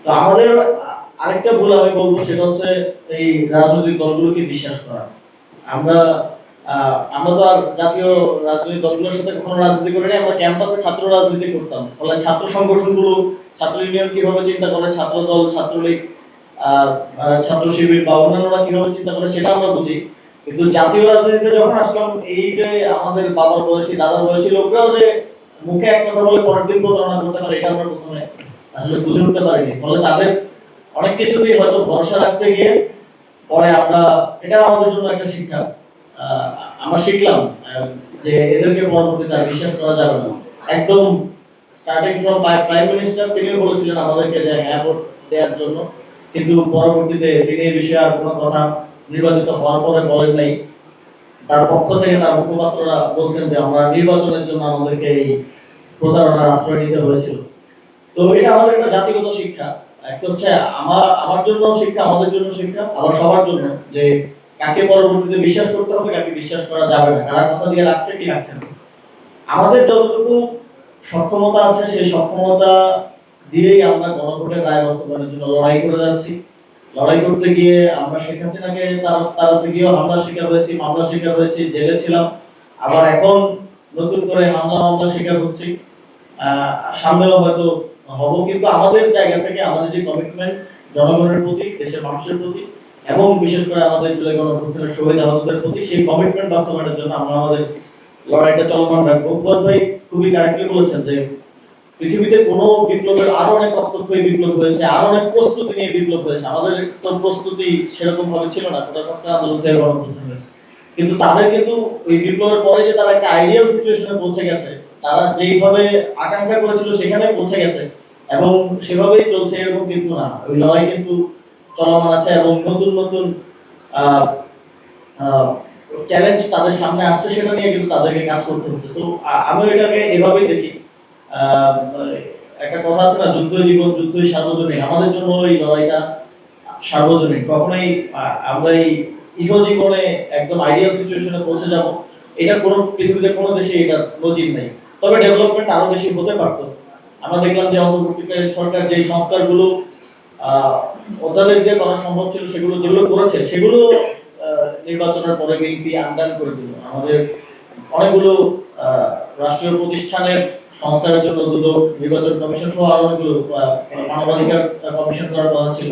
তো আমাদের আরেকটা ভুল আমি বলবো, সেটা হচ্ছে এই রাজনৈতিক দলগুলোকে বিশ্বাস করা। আমরা আমরা তো আর জাতীয় রাজনৈতিক দলগুলোর সাথে কখনো রাজনীতি করিনি, আমরা ক্যাম্পাসে ছাত্র রাজনীতি করতাম। ফলে ছাত্র সংগঠনগুলো, ছাত্র ইউনিয়ন কিভাবে চিন্তা করে, ছাত্র দল, ছাত্রলীগ, ছাত্র শিবির বা অন্যান্যরা কিভাবে চিন্তা করে সেটা আমরা বুঝি। কিন্তু জাতীয় রাজনীতিতে যখন আসলাম, এই যে আমাদের বাবার বয়সী, দাদার বয়সী লোকরাও যে মুখে এক কথা বলে পরের দিন প্রতারণা করতে পারে, এটা আমরা প্রথমে আসলে বুঝে উঠতে পারিনি। ফলে তাদের অনেক কিছুতেই হয়তো ভরসা রাখতে গিয়ে পরে আমরা, এটা আমাদের জন্য একটা শিক্ষা। আমরা শিখলাম যে এদেরকে পরবর্তীতে আর বিশ্বাস করা যাবে না। একদম স্টার্টিং ফ্রম প্রাইম মিনিস্টার তিনিও বলেছিলেন আমাদেরকে যে হ্যাঁ ভোট দেওয়ার জন্য, কিন্তু পরবর্তীতে তিনি এই বিষয়ে আর কোনো কথা নির্বাচিত হওয়ার পরে বলেন নাই। তার পক্ষ থেকে তার মুখপাত্ররা বলছেন যে আমরা নির্বাচনের জন্য আমাদেরকে এই প্রতারণার আশ্রয় নিতে হয়েছিল। তো এটা আমাদের একটা জাতিগত শিক্ষা। একটা হচ্ছে আমার জন্য শিক্ষা, আমাদের জন্য শিক্ষা, আবার সবার জন্য, যে কাকে পরবর্তীতে বিশ্বাস করতে হবে, কাকে বিশ্বাস করা যাবে না, কারা কথা দিয়ে রাখছে কি রাখছে না। আমাদের যতটুকু সক্ষমতা আছে সেই সক্ষমতা দিয়েই আমরা গণভোটের রায় বাস্তবায়নের জন্য লড়াই করে যাচ্ছি। লড়াই করতে গিয়ে আমরা শেখ হাসিনাকে তাড়াতে গিয়েও হামলার শিকার হয়েছি, মামলার শিকার হয়েছি, জেলে ছিলাম। আবার এখন নতুন করে মামলার শিকার হচ্ছি। সামনেও হয়তো হব, কিন্তু আমাদের জায়গা থেকে আমাদের যে কমিটমেন্ট জনগণের প্রতি, দেশের মানুষের প্রতি, এবং বিশেষ করে আমাদের জুলাই গণঅভ্যুত্থানের শহীদ আহতদের প্রতি, সেই কমিটমেন্ট বাস্তবায়নের জন্য আমরা আমাদের লড়াইটা চলমান রাখবো। ফুয়াদ ভাই খুবই কারেক্টলি বলেছেন যে পৃথিবীতে কোনো বিপ্লবের আরো অনেক রক্তক্ষয়ী বিপ্লব হয়েছে, আরো অনেক প্রস্তুতি নিয়ে বিপ্লব হয়েছে। আমাদের তো প্রস্তুতি সেরকম ভাবে ছিল না, কোটা সংস্কার আন্দোলন থেকে গণঅভ্যুত্থান হয়েছে। কিন্তু তাদের কিন্তু ওই বিপ্লবের পরে যে তারা একটা আইডিয়াল সিচুয়েশনে পৌঁছে গেছে, তারা যেইভাবে আকাঙ্ক্ষা করেছিল সেখানে পৌঁছে গেছে এবং সেভাবেই চলছে এরকম কিন্তু না। ওই লড়াই কিন্তু চলমান আছে এবং নতুন নতুন চ্যালেঞ্জ তাদের সামনে আসছে, সেটা নিয়ে কিন্তু তাদেরকে কাজ করতে হচ্ছে। তো আমি এটাকে এভাবেই দেখি। একটা কথা আছে না, যুদ্ধই জীবন, যুদ্ধই সার্বজনীন। আমাদের জন্য এই লড়াইটা সার্বজনীন। কখনোই আমরা এই ইহো জীবনে একদম আইডিয়াল সিচুয়েশনে পৌঁছে যাব, এটা কোনো পৃথিবীতে কোনো দেশে এটা নজির নেই। তবে ডেভেলপমেন্ট আরো বেশি হতে পারতো। আমরা দেখলাম যে অন্তর্বর্তীকালীন সরকার যে সংস্কারগুলো অধ্যাদেশ দিয়ে করা সম্ভব ছিল, যেগুলো করেছে সেগুলো নির্বাচনের পরে বিএনপি আন্ডান করে দিল। আমাদের অনেকগুলো রাষ্ট্রীয় প্রতিষ্ঠানের সংস্কারের জন্য দুদক, নির্বাচন কমিশন সহ আরো অনেকগুলো মানবাধিকার কমিশন করার কথা ছিল,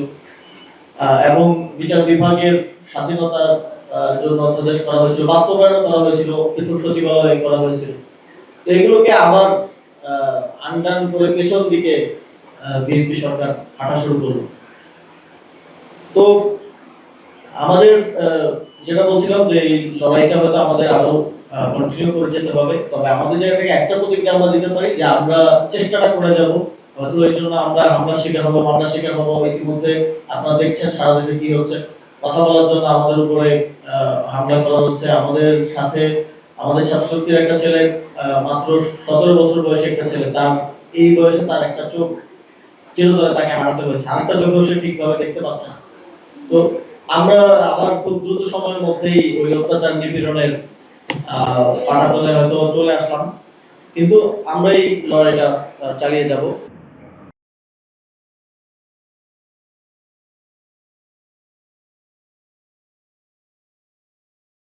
এবং বিচার বিভাগের স্বাধীনতার জন্য অধ্যাদেশ করা হয়েছিল, বাস্তবায়ন করা হয়েছিল, পৃথক সচিবালয় করা হয়েছিল। তো এগুলোকে আবার আন্ডান করে পেছন দিকে বিএনপি সরকার হাঁটা শুরু করলো। তো আমাদের যেটা বলছিলাম যে এই লড়াইটা হয়তো আমাদের আরো কন্টিনিউ করে যেতে হবে। তবে আমাদের জায়গা থেকে একটা প্রতিজ্ঞা আমরা দিতে পারি যে আমরা চেষ্টাটা করে যাব। হয়তো এর জন্য আমরা হামলার শিকার হবো, মামলার শিকার হবো। ইতিমধ্যে আপনারা দেখছেন সারা দেশে কি হচ্ছে। কথা বলার জন্য আমাদের উপরে হামলা করা হচ্ছে। আমাদের সাথে আমাদের ছাত্রশক্তির একটা ছেলে, মাত্র 17 বছর বয়সী একটা ছেলে, তার এই বয়সে তার একটা চোখ চিরতরে তাকে হারাতে হয়েছে। আরেকটা চোখও সে ঠিকভাবে দেখতে পাচ্ছে না। তো আমরা আবার খুব দ্রুত সময়ের মধ্যেই ওই অত্যাচার নিপীড়নের পাটাতলে হয়তো চলে আসলাম, কিন্তু আমরা এই লড়াইটা চালিয়ে যাব।